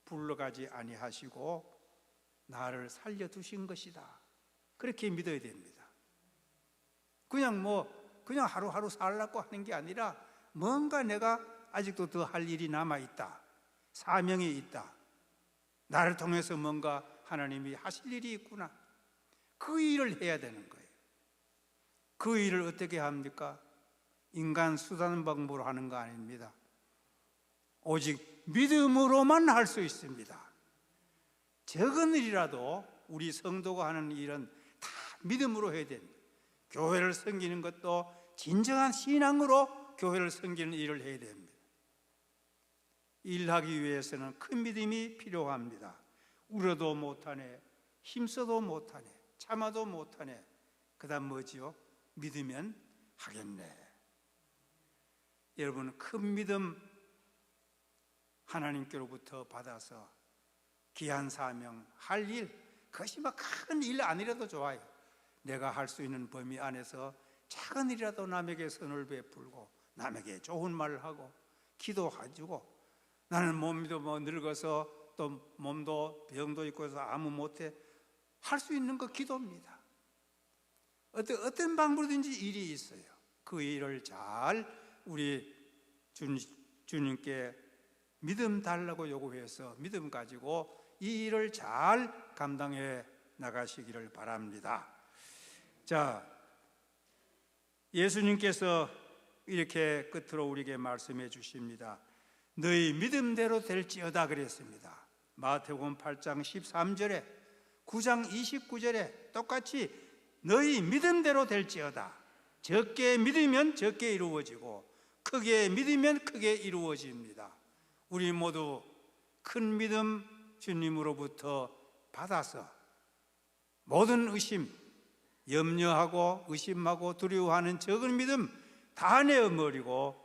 불러가지 아니하시고 나를 살려두신 것이다. 그렇게 믿어야 됩니다. 그냥 하루하루 살라고 하는 게 아니라 뭔가 내가 아직도 더 할 일이 남아있다. 사명이 있다. 나를 통해서 뭔가 하나님이 하실 일이 있구나. 그 일을 해야 되는 거예요. 그 일을 어떻게 합니까? 인간 수단 방법으로 하는 거 아닙니다. 오직 믿음으로만 할 수 있습니다. 적은 일이라도 우리 성도가 하는 일은 다 믿음으로 해야 됩니다. 교회를 섬기는 것도 진정한 신앙으로 교회를 섬기는 일을 해야 됩니다. 일하기 위해서는 큰 믿음이 필요합니다. 울어도 못하네, 힘써도 못하네, 참아도 못하네. 그 다음 뭐지요? 믿으면 하겠네. 여러분, 큰 믿음 하나님께로부터 받아서 귀한 사명, 할 일, 그것이 큰 일 아니라도 좋아요. 내가 할 수 있는 범위 안에서 작은 일이라도 남에게 선을 베풀고 남에게 좋은 말을 하고 기도해주고, 나는 몸도 늙어서 또 몸도 병도 있고 해서 아무 못해, 할 수 있는 거 기도입니다. 어떤 방법이든지 일이 있어요. 그 일을 잘 우리 주님께 믿음 달라고 요구해서 믿음 가지고 이 일을 잘 감당해 나가시기를 바랍니다. 자, 예수님께서 이렇게 끝으로 우리에게 말씀해 주십니다. 너희 믿음대로 될지어다 그랬습니다. 마태복음 8장 13절에 9장 29절에 똑같이 너희 믿음대로 될지어다. 적게 믿으면 적게 이루어지고 크게 믿으면 크게 이루어집니다. 우리 모두 큰 믿음 주님으로부터 받아서 모든 의심, 염려하고 의심하고 두려워하는 적은 믿음 다 내어버리고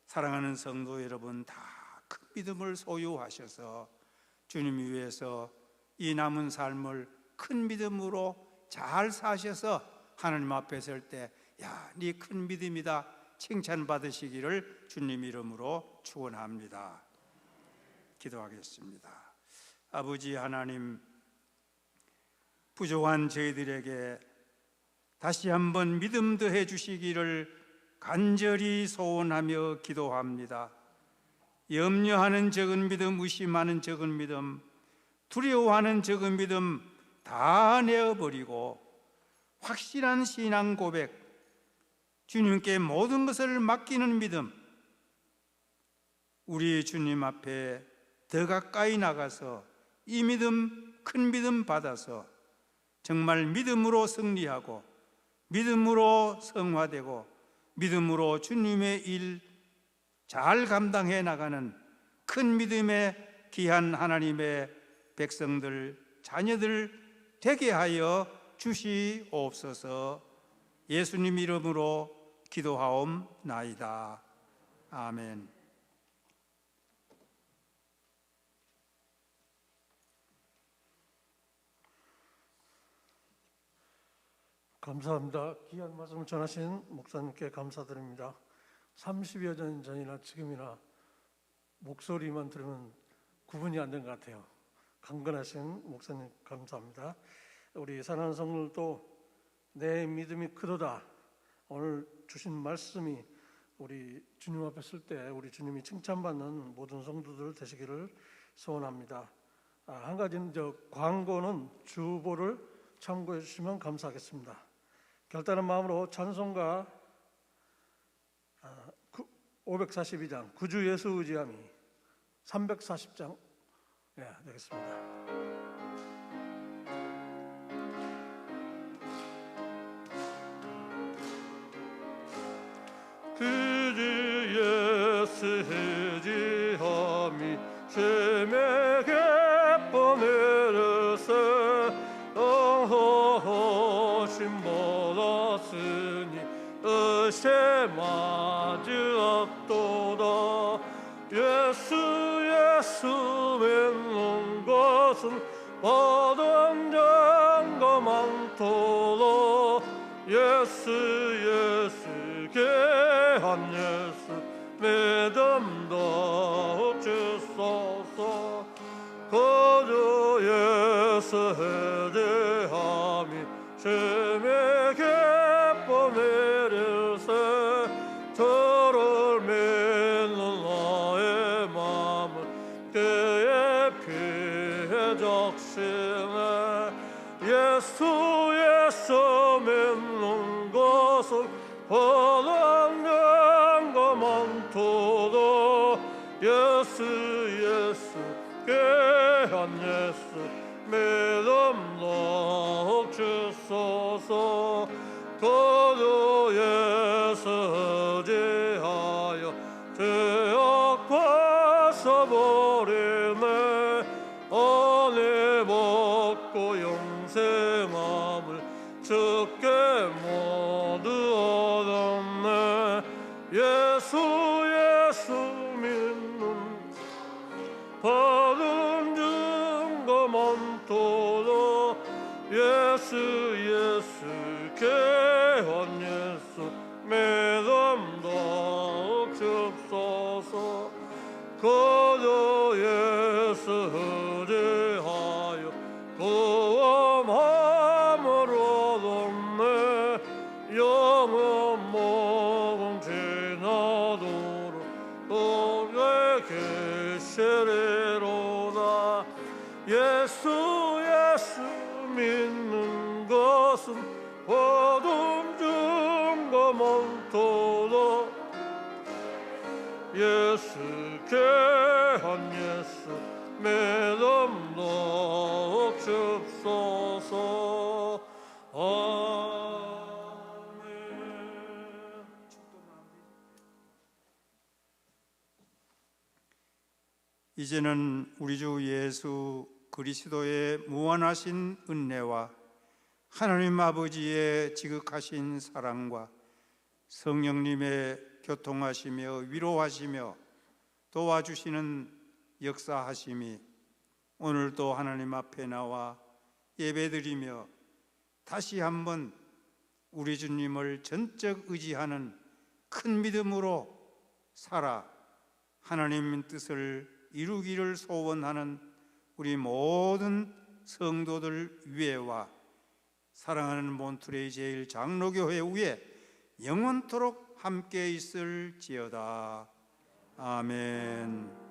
사랑하는 성도 여러분, 다 큰 믿음을 소유하셔서 주님 위해서 이 남은 삶을 큰 믿음으로 잘 사셔서 하나님 앞에 설 때, 야, 네 큰 믿음이다 칭찬받으시기를 주님 이름으로 축원합니다. 기도하겠습니다. 아버지 하나님, 부족한 저희들에게 다시 한번 믿음 더해 주시기를 간절히 소원하며 기도합니다. 염려하는 적은 믿음, 의심하는 적은 믿음, 두려워하는 적은 믿음 다 내어버리고 확실한 신앙 고백, 주님께 모든 것을 맡기는 믿음, 우리 주님 앞에 더 가까이 나가서 이 믿음, 큰 믿음 받아서 정말 믿음으로 승리하고 믿음으로 성화되고 믿음으로 주님의 일 잘 감당해 나가는 큰 믿음의 귀한 하나님의 백성들, 자녀들 되게 하여 주시옵소서. 예수님 이름으로 기도하옵나이다. 아멘. 감사합니다. 귀한 말씀을 전하신 목사님께 감사드립니다. 30여 년 전이나 지금이나 목소리만 들으면 구분이 안 된 것 같아요. 강건하신 목사님 감사합니다. 우리 사랑하는 성도들도 내 믿음이 크도다. 오늘 주신 말씀이 우리 주님 앞에 쓸 때 우리 주님이 칭찬받는 모든 성도들 되시기를 소원합니다. 한 가지는 광고는 주보를 참고해 주시면 감사하겠습니다. 결단한 마음으로 찬송가 542장 구주 예수 의지함이 340장 되겠습니다. 구주 예수 의지함이 심에게 보내려서 어허허심 몰랐으니 의심하지 없도다. 예수 믿는 것은 모든 증거 많도록 예수 귀한 예수 믿음도 주소서. 구주 예수 대함이 심히 기쁨이일세. 저를 믿는 나의 마음은 그의 피에 적시네. 예수 믿는 것은 보는 증거 많도록 예수 귀한 예수 믿음도 주소서. 구주 예수 의지하여 죄악 벗어버리네. 은혜 받고 영생함을 주께 모두 얻었네. 예수 믿는 받은 증거 많도록 예수 귀한 예수 믿음도 주소서. 구주 예수 의지하여 구원함을 얻었네. 영원 목은 지나도록 우리의 계시리로다. 예수 믿는 것은 모든 증거 많도록 예수 귀한 예수 믿음도 주소서. 아멘. 이제는 우리 주 예수 그리스도의 무한하신 은혜와 하나님 아버지의 지극하신 사랑과 성령님의 교통하시며 위로하시며 도와주시는 역사하심이 오늘도 하나님 앞에 나와 예배드리며 다시 한번 우리 주님을 전적 의지하는 큰 믿음으로 살아 하나님 뜻을 이루기를 소원하는 우리 모든 성도들 위에와 사랑하는 몬트레이 제1장로교회 위에 영원토록 함께 있을지어다. 아멘.